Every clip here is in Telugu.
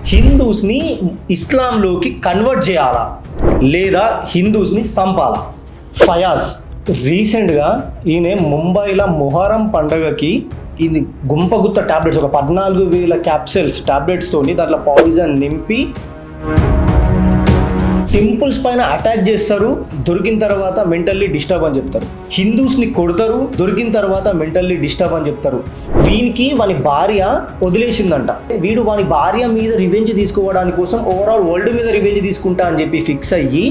హిందూస్ని ఇస్లాంలోకి కన్వర్ట్ చేయాలా లేదా హిందూస్ని చంపాలా? ఫయాజ్ రీసెంట్గా ఈయన ముంబైలో మొహరం పండగకి ఇది గుంపగుత్త ట్యాబ్లెట్స్ ఒక 14,000 క్యాప్సూల్స్ ట్యాబ్లెట్స్తోని దాంట్లో పాయిజన్ నింపి టెంపుల్స్ పైన అటాక్ చేస్తారు, దొరికిన తర్వాత మెంటల్లీ డిస్టర్బ్ అని చెప్తారు. హిందూస్ని కొడతారు, దొరికిన తర్వాత మెంటల్లీ డిస్టర్బ్ అని చెప్తారు. వీనికి వాని భార్య వదిలేసిందంట. వీడు వాని భార్య మీద రివెంజ్ తీసుకోవడానికి కోసం ఓవరాల్ వరల్డ్ మీద రివెంజ్ తీసుకుంటా అని చెప్పి ఫిక్స్ అయ్యి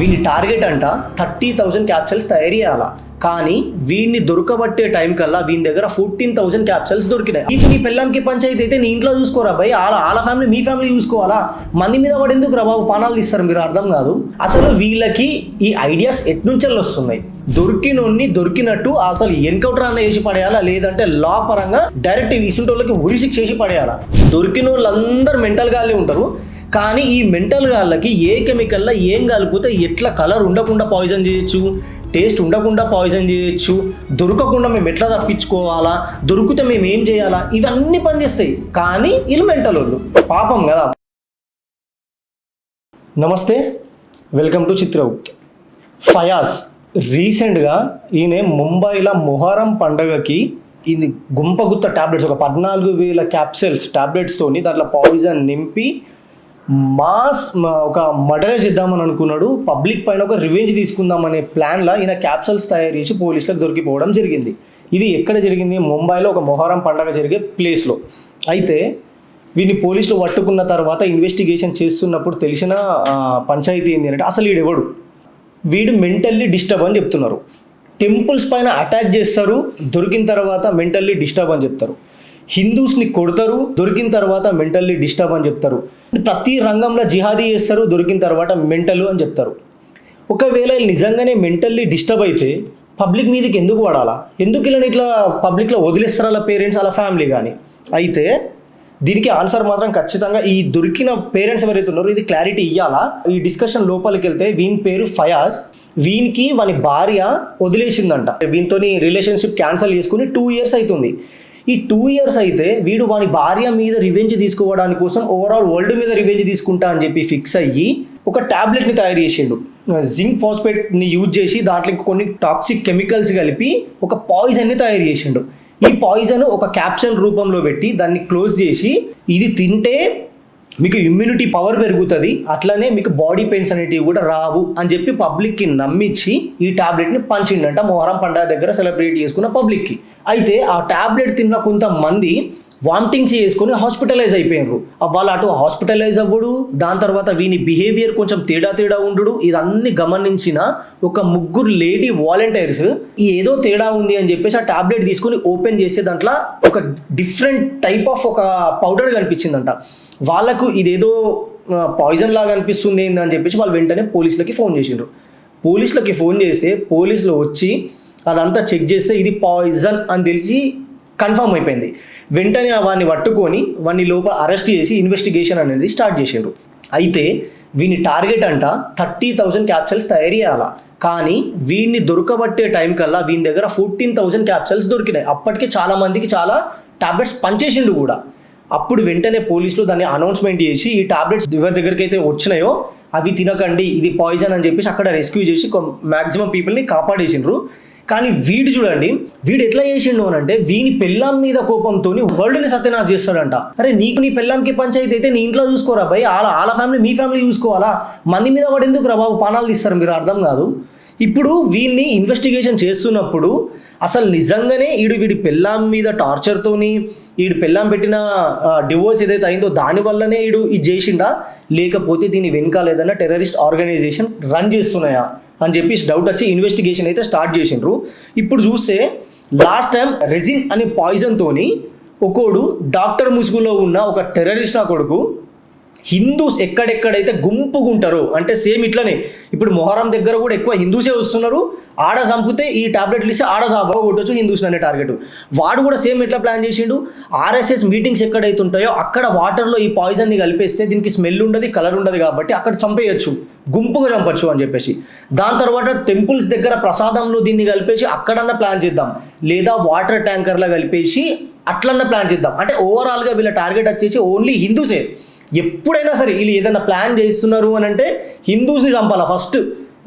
వీని టార్గెట్ అంట 30,000 క్యాప్సూల్స్ తయారు చేయాలా. కానీ వీడిని దొరకబట్టే టైం కల్లా వీని దగ్గర 14,000 క్యాప్సూల్స్ దొరికినాయి. నీకు నీ పెళ్ళాంకి పంచాయతీ అయితే నీ ఇంట్లో చూసుకోరా భయ్, వాళ్ళ ఫ్యామిలీ మీ ఫ్యామిలీ చూసుకోవాలా? మంది మీద వాడు ఎందుకు రా బాబు పానాలు తీస్తారు? మీరు అర్థం కాదు. అసలు వీళ్ళకి ఈ ఐడియాస్ ఎట్నుంచెల్లి వస్తున్నాయి? దొరికినోన్ని దొరికినట్టు అసలు ఎన్కౌంటర్ అన్న చేసి పడేయాలా, లేదంటే లా పరంగా డైరెక్ట్ ఇసుంటోళ్ళకి ఉరిశిక్ష చేసి పడేయాలా? దొరికిన వాళ్ళందరూ మెంటల్ గానే ఉంటారు. కానీ ఈ మెంటల్ గాళ్ళకి ఏ కెమికల్లో ఏం కలిపితే ఎట్లా కలర్ ఉండకుండా పాయిజన్ చేయొచ్చు, టేస్ట్ ఉండకుండా పాయిజన్ చేయొచ్చు, దొరకకుండా మేము ఎట్లా తప్పించుకోవాలా, దొరికితే మేము ఏం చేయాలా, ఇవన్నీ పనిచేస్తాయి. కానీ వీళ్ళు మెంటల్ వాళ్ళు పాపం కదా. నమస్తే, వెల్కమ్ టు చిత్రగుప్త్. ఫయాజ్ రీసెంట్గా ఈయన ముంబైలో మొహరం పండగకి ఇది గుంపగుత్త ట్యాబ్లెట్స్ ఒక 14,000 క్యాప్సూల్స్ ట్యాబ్లెట్స్తోని దాంట్లో పాయిజన్ నింపి ఒక మర్డర్ చేద్దామని అనుకున్నాడు. పబ్లిక్ పైన ఒక రివెంజ్ తీసుకుందామనే ప్లాన్లో ఈయన క్యాప్సూల్స్ తయారు చేసి పోలీసులకు దొరికిపోవడం జరిగింది. ఇది ఎక్కడ జరిగింది? ముంబైలో ఒక మొహరం పండగ జరిగే ప్లేస్లో. అయితే వీడిని పోలీసులు పట్టుకున్న తర్వాత ఇన్వెస్టిగేషన్ చేస్తున్నప్పుడు తెలిసిన పంచాయతీ ఏంటి అంటే అసలు వీడెవడు, వీడు మెంటల్లీ డిస్టర్బ్ అని చెప్తున్నారు. టెంపుల్స్ పైన అటాక్ చేస్తారు, దొరికిన తర్వాత మెంటల్లీ డిస్టర్బ్ అని చెప్తారు. హిందూస్ని కొడతారు, దొరికిన తర్వాత మెంటల్లీ డిస్టర్బ్ అని చెప్తారు. ప్రతి రంగంలో జిహాదీ చేస్తారు, దొరికిన తర్వాత మెంటల్ అని చెప్తారు. ఒకవేళ నిజంగానే మెంటల్లీ డిస్టర్బ్ అయితే పబ్లిక్ మీదకి ఎందుకు పడాలా? ఎందుకు ఇలా ఇట్లా పబ్లిక్లో వదిలేస్తారు వాళ్ళ పేరెంట్స్, వాళ్ళ ఫ్యామిలీ కానీ? అయితే దీనికి ఆన్సర్ మాత్రం ఖచ్చితంగా ఈ దొరికిన పేరెంట్స్ ఎవరైతే ఉన్నారో ఇది క్లారిటీ ఇవ్వాలా. ఈ డిస్కషన్ లోపలికి వెళ్తే వీని పేరు ఫయాజ్. వీనికి వాని భార్య వదిలేసిందంట. వీనితో రిలేషన్షిప్ క్యాన్సిల్ చేసుకుని 2 years అవుతుంది. ఈ 2 years అయితే వీడు వాని భార్య మీద రివెంజ్ తీసుకోవడానికి కోసం ఓవరాల్ వరల్డ్ మీద రివెంజ్ తీసుకుంటా అని చెప్పి ఫిక్స్ అయ్యి ఒక ట్యాబ్లెట్ని తయారు చేసిండు. జింక్ ఫాస్ఫేట్ని యూజ్ చేసి దాంట్లో కొన్ని టాక్సిక్ కెమికల్స్ కలిపి ఒక పాయిజన్ని తయారు చేసిండు. ఈ పాయిజన్ ఒక క్యాప్సూల్ రూపంలో పెట్టి దాన్ని క్లోజ్ చేసి ఇది తింటే మీకు ఇమ్యూనిటీ పవర్ పెరుగుతుంది, అట్లనే మీకు బాడీ పెయిన్స్ అనేటివి కూడా రావు అని చెప్పి పబ్లిక్కి నమ్మించి ఈ ట్యాబ్లెట్ని పంచిండంట మొహరం పండుగ దగ్గర సెలబ్రేట్ చేసుకున్న పబ్లిక్కి. అయితే ఆ ట్యాబ్లెట్ తిన్న కొంతమంది వామిటింగ్స్ చేసుకొని హాస్పిటలైజ్ అయిపోయినారు. వాళ్ళు అటు హాస్పిటలైజ్ అవ్వడు, దాని తర్వాత వీని బిహేవియర్ కొంచెం తేడా ఉండు. ఇదన్నీ గమనించిన ఒక 3 లేడీ వాలంటీర్స్ ఏదో తేడా ఉంది అని చెప్పేసి ఆ ట్యాబ్లెట్ తీసుకొని ఓపెన్ చేసే దాంట్లో ఒక డిఫరెంట్ టైప్ ఆఫ్ ఒక పౌడర్ కనిపించిందంట. వాళ్ళకు ఇదేదో పాయిజన్ లాగా అనిపిస్తుంది అని చెప్పేసి వాళ్ళు వెంటనే పోలీసులకి ఫోన్ చేసిండ్రు. పోలీసులకి ఫోన్ చేస్తే పోలీసులు వచ్చి అదంతా చెక్ చేస్తే ఇది పాయిజన్ అని తెలిసి కన్ఫర్మ్ అయిపోయింది. వెంటనే వాడిని పట్టుకొని వాడిని లోపల అరెస్ట్ చేసి ఇన్వెస్టిగేషన్ అనేది స్టార్ట్ చేసిండ్రు. అయితే వీని టార్గెట్ అంట 30,000 క్యాప్సూల్స్ తయారు చేయాలా. కానీ వీడిని దొరకబట్టే టైం కల్లా వీని దగ్గర 14,000 క్యాప్సూల్స్ దొరికినాయి. అప్పటికే చాలా మందికి చాలా టాబ్లెట్స్ పనిచేసిండు కూడా. అప్పుడు వెంటనే పోలీసులు దాన్ని అనౌన్స్మెంట్ చేసి ఈ టాబ్లెట్స్ ఎవరి దగ్గరికి అయితే వచ్చినాయో అవి తినకండి, ఇది పాయిజన్ అని చెప్పేసి అక్కడ రెస్క్యూ చేసి మ్యాక్సిమం పీపుల్ని కాపాడేసిండ్రు. కానీ వీడు చూడండి, వీడు ఎట్లా చేసిండు అని అంటే వీని పెళ్ళాం మీద కోపంతో వరల్డ్ని సత్యనాశ చేస్తాడంట. అరే నీకు నీ పెళ్ళాంకి పంచాయతీ అయితే నీ ఇంట్లో చూసుకోరా భయ్, వాళ్ళ ఫ్యామిలీ మీ ఫ్యామిలీ చూసుకోవాలా? మంది మీద వాడు ఎందుకు రా బాబు పానాలు తీస్తారు? మీరు అర్థం కాదు. ఇప్పుడు వీడిని ఇన్వెస్టిగేషన్ చేస్తున్నప్పుడు అసలు నిజంగానే వీడి పెళ్ళాం మీద టార్చర్తోని వీడు పెళ్ళాం పెట్టిన డివోర్స్ ఏదైతే అయిందో దానివల్లనే ఇది చేసిండా, లేకపోతే దీని వెనకాల ఏదైనా టెర్రరిస్ట్ ఆర్గనైజేషన్ రన్ చేస్తున్నాయా అని చెప్పి డౌట్ వచ్చి ఇన్వెస్టిగేషన్ అయితే స్టార్ట్ చేసిండ్రు. ఇప్పుడు చూస్తే లాస్ట్ టైం రెజిన్ అనే పాయిజన్తోని ఒకడు డాక్టర్ ముసుగులో ఉన్న ఒక టెర్రరిస్ట్ నా కొడుకు హిందూస్ ఎక్కడెక్కడైతే గుంపుగుంటారో అంటే సేమ్ ఇట్లనే ఇప్పుడు మొహరం దగ్గర కూడా ఎక్కువ హిందూసే వస్తున్నారు. ఆడ చంపితే ఈ టాబ్లెట్లు ఇస్తే ఆడ కొట్టొచ్చు హిందూస్ అనే టార్గెట్. వాడు కూడా సేమ్ ఎట్లా ప్లాన్ చేసిండు, RSS మీటింగ్స్ ఎక్కడైతే ఉంటాయో అక్కడ వాటర్లో ఈ పాయిజన్ని కలిపేస్తే దీనికి స్మెల్ ఉండదు, కలర్ ఉండదు, కాబట్టి అక్కడ చంపేయచ్చు, గుంపుగా చంపచ్చు అని చెప్పేసి. దాని తర్వాత టెంపుల్స్ దగ్గర ప్రసాదంలో దీన్ని కలిపేసి అక్కడన్నా ప్లాన్ చేద్దాం, లేదా వాటర్ ట్యాంకర్లో కలిపేసి అట్లన్నా ప్లాన్ చేద్దాం. అంటే ఓవరాల్గా వీళ్ళ టార్గెట్ వచ్చేసి ఓన్లీ హిందూసే. ఎప్పుడైనా సరే వీళ్ళు ఏదైనా ప్లాన్ చేస్తున్నారు అని అంటే హిందూస్ని చంపాలా ఫస్ట్.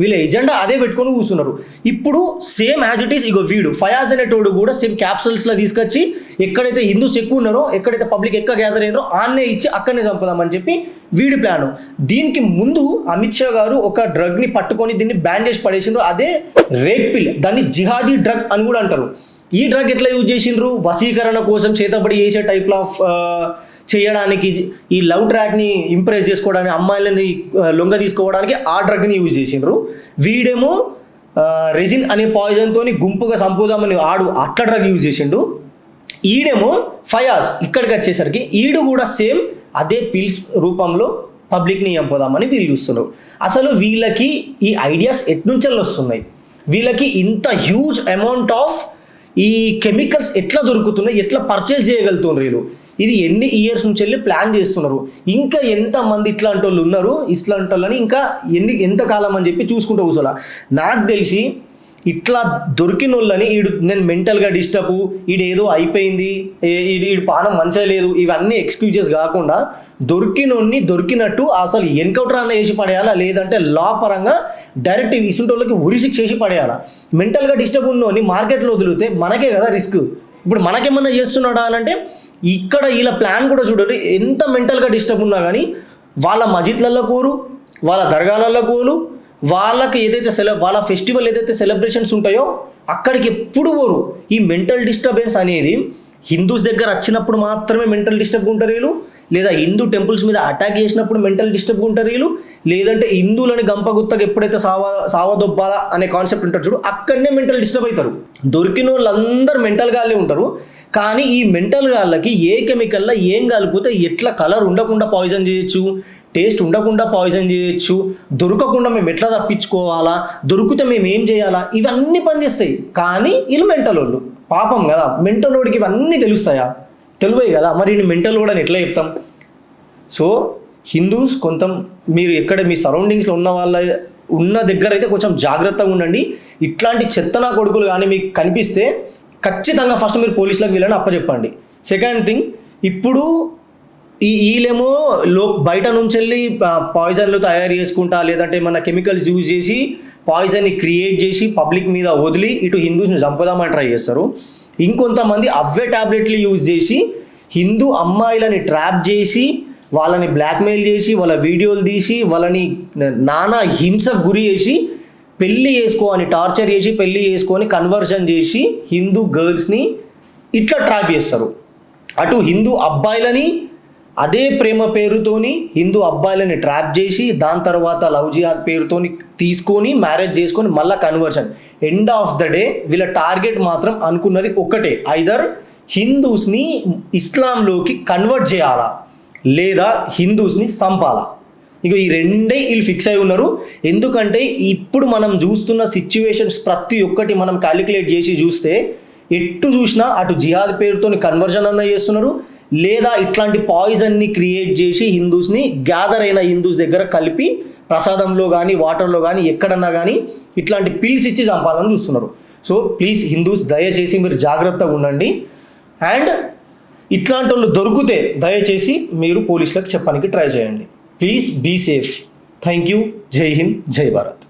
వీళ్ళ ఎజెండా అదే పెట్టుకొని కూర్చున్నారు. ఇప్పుడు సేమ్ యాజ్ ఇట్ ఈస్ ఇగో వీడు ఫయాజ్ అనేటోడు కూడా సేమ్ క్యాప్సల్స్లో తీసుకొచ్చి ఎక్కడైతే హిందూస్ ఎక్కువ ఉన్నారో, ఎక్కడైతే పబ్లిక్ ఎక్కువ గ్యాదర్ అయినారో ఆన్నే ఇచ్చి అక్కడనే చంపుదామని చెప్పి వీడి ప్లాను. దీనికి ముందు అమిత్ షా గారు ఒక డ్రగ్ని పట్టుకొని దీన్ని బ్యాన్ చేసి పడేసిండ్రు. అదే రేప్ పిల్. దాన్ని జిహాదీ డ్రగ్ అని కూడా అంటారు. ఈ డ్రగ్ ఎట్లా యూజ్ చేసిండ్రు? వశీకరణ కోసం చేతబడి చేసే టైప్ ఆఫ్ చేయడానికి, ఈ లవ్ ట్రాక్ని ఇంప్రెస్ చేసుకోవడానికి, అమ్మాయిలని లొంగ తీసుకోవడానికి ఆ డ్రగ్ని యూజ్ చేసిండ్రు. వీడేమో రెజిన్ అనే పాయిజన్తో గుంపుగా చంపుదామని అట్లా డ్రగ్ యూజ్ చేసిండు. ఈడేమో ఫయాజ్ ఇక్కడికి వచ్చేసరికి ఈడు కూడా సేమ్ అదే పిల్స్ రూపంలో పబ్లిక్ని చంపుదామని వీళ్ళు చూస్తున్నారు. అసలు వీళ్ళకి ఈ ఐడియాస్ ఎట్నుంచెల్లి వస్తున్నాయి? వీళ్ళకి ఇంత హ్యూజ్ అమౌంట్ ఆఫ్ ఈ కెమికల్స్ ఎట్లా దొరుకుతున్నాయి, ఎట్లా పర్చేస్ చేయగలుగుతున్నారు వీళ్ళు? ఇది ఎన్ని ఇయర్స్ నుంచి వెళ్ళి ప్లాన్ చేస్తున్నారు? ఇంకా ఎంతమంది ఇట్లాంటి వాళ్ళు ఉన్నారు, ఇట్లాంటి వాళ్ళని ఇంకా ఎంతకాలం అని చెప్పి చూసుకుంటూ కూర్చోాల. నాకు తెలిసి ఇట్లా దొరికిన వాళ్ళని నేను మెంటల్గా డిస్టర్బ్, ఏదో అయిపోయింది, ఈడు పానం మంచిగా లేదు, ఇవన్నీ ఎక్స్క్యూజెస్ కాకుండా దొరికినోడిని దొరికినట్టు అసలు ఎన్కౌంటర్ అన్న చేసి పడేయాలా, లేదంటే లా పరంగా డైరెక్ట్ ఇసుంటోళ్ళకి ఉరిశిక్ష చేసి పడేయాలా. మెంటల్గా డిస్టర్బ్ ఉన్నోని మార్కెట్లో వదిలితే మనకే కదా రిస్క్. ఇప్పుడు మనకేమన్నా చేస్తున్నాడా అని అంటే ఇక్కడ వీళ్ళ ప్లాన్ కూడా చూడండి. ఎంత మెంటల్గా డిస్టర్బ్ ఉన్నా కానీ వాళ్ళ మజిద్లలో కోరు, వాళ్ళ దర్గాలలో కోరు, వాళ్ళకి ఏదైతే వాళ్ళ ఫెస్టివల్ ఏదైతే సెలబ్రేషన్స్ ఉంటాయో అక్కడికి ఎప్పుడు పోరు. ఈ మెంటల్ డిస్టర్బెన్స్ అనేది హిందూస్ దగ్గర వచ్చినప్పుడు మాత్రమే మెంటల్ డిస్టర్బ్ ఉంటారు వీళ్ళు, లేదా హిందూ టెంపుల్స్ మీద అటాక్ చేసినప్పుడు మెంటల్ డిస్టర్బ్ ఉంటారు వీళ్ళు, లేదంటే హిందువులని గంపగుత్తగా ఎప్పుడైతే సావదొబ్బాలా అనే కాన్సెప్ట్ ఉంటారు చూడు, అక్కడనే మెంటల్ డిస్టర్బ్ అవుతారు. దొరికిన వాళ్ళందరూ మెంటల్ గాళ్ళే ఉంటారు. కానీ ఈ మెంటల్ గాళ్ళకి ఏ కెమికల్లో ఏం కలిపితే ఎట్లా కలర్ ఉండకుండా పాయిజన్ చేయొచ్చు, టేస్ట్ ఉండకుండా పాయిజన్ చేయొచ్చు, దొరకకుండా మేము ఎట్లా తప్పించుకోవాలా, దొరికితే మేము ఏం చేయాలా, ఇవన్నీ పనిచేస్తాయి. కానీ వీళ్ళు మెంటల్ వాళ్ళు పాపం కదా. మెంటల్ వాడికి ఇవన్నీ తెలుస్తాయా? తెలివే కదా. మరి ఈ మెంటల్ వాడని ఎట్లా చెప్తాం? సో హిందూస్ మీరు ఎక్కడ మీ సరౌండింగ్స్లో ఉన్న దగ్గర అయితే కొంచెం జాగ్రత్తగా ఉండండి. ఇట్లాంటి చెత్తనా కొడుకులు కానీ మీకు కనిపిస్తే ఖచ్చితంగా ఫస్ట్ మీరు పోలీసులకు వీళ్ళని అప్పచెప్పండి. సెకండ్ థింగ్, ఇప్పుడు వీళ్ళేమో బయట నుంచి వెళ్ళి పాయిజన్లు తయారు చేసుకుంటా, లేదంటే మన కెమికల్స్ యూజ్ చేసి పాయిజన్ని క్రియేట్ చేసి పబ్లిక్ మీద వదిలి ఇటు హిందూస్ని చంపుదామని ట్రై చేస్తారు. ఇంకొంతమంది అవే ట్యాబ్లెట్లు యూజ్ చేసి హిందూ అమ్మాయిలని ట్రాప్ చేసి వాళ్ళని బ్లాక్మెయిల్ చేసి వాళ్ళ వీడియోలు తీసి వాళ్ళని నానా హింసకు గురి చేసి పెళ్ళి చేసుకోని టార్చర్ చేసి పెళ్ళి చేసుకొని కన్వర్షన్ చేసి హిందూ గర్ల్స్ని ఇట్లా ట్రాప్ చేస్తారు. అటు హిందూ అబ్బాయిలని అదే ప్రేమ పేరుతోని హిందూ అబ్బాయిలని ట్రాప్ చేసి దాని తర్వాత లవ్ జిహాద్ పేరుతోని తీసుకొని మ్యారేజ్ చేసుకొని మళ్ళీ conversion. End of the day వీళ్ళ టార్గెట్ మాత్రం అనుకున్నది ఒక్కటే, ఐదర్ హిందూస్ని ఇస్లాంలోకి కన్వర్ట్ చేయాలా లేదా హిందూస్ని చంపాలా. ఇక ఈ రెండే వీళ్ళు ఫిక్స్ అయి ఉన్నారు. ఎందుకంటే ఇప్పుడు మనం చూస్తున్న సిచ్యువేషన్స్ ప్రతి ఒక్కటి మనం క్యాలిక్యులేట్ చేసి చూస్తే ఎటు చూసినా అటు జిహాద్ పేరుతో కన్వర్షన్ అన్న చేస్తున్నారు, లేదా ఇట్లాంటి పాయిజన్ని క్రియేట్ చేసి హిందూస్ని గ్యాదర్ అయిన హిందూస్ దగ్గర కలిపి ప్రసాదంలో కానీ వాటర్లో కానీ ఎక్కడన్నా కానీ ఇట్లాంటి పిల్స్ ఇచ్చి చంపాలని చూస్తున్నారు. సో ప్లీజ్ హిందూస్ దయచేసి మీరు జాగ్రత్తగా ఉండండి. అండ్ ఇట్లాంటి వాళ్ళు దొరికితే దయచేసి మీరు పోలీసులకు చెప్పడానికి ట్రై చేయండి. Please be safe. Thank you. Jai Hind, జై భారత్.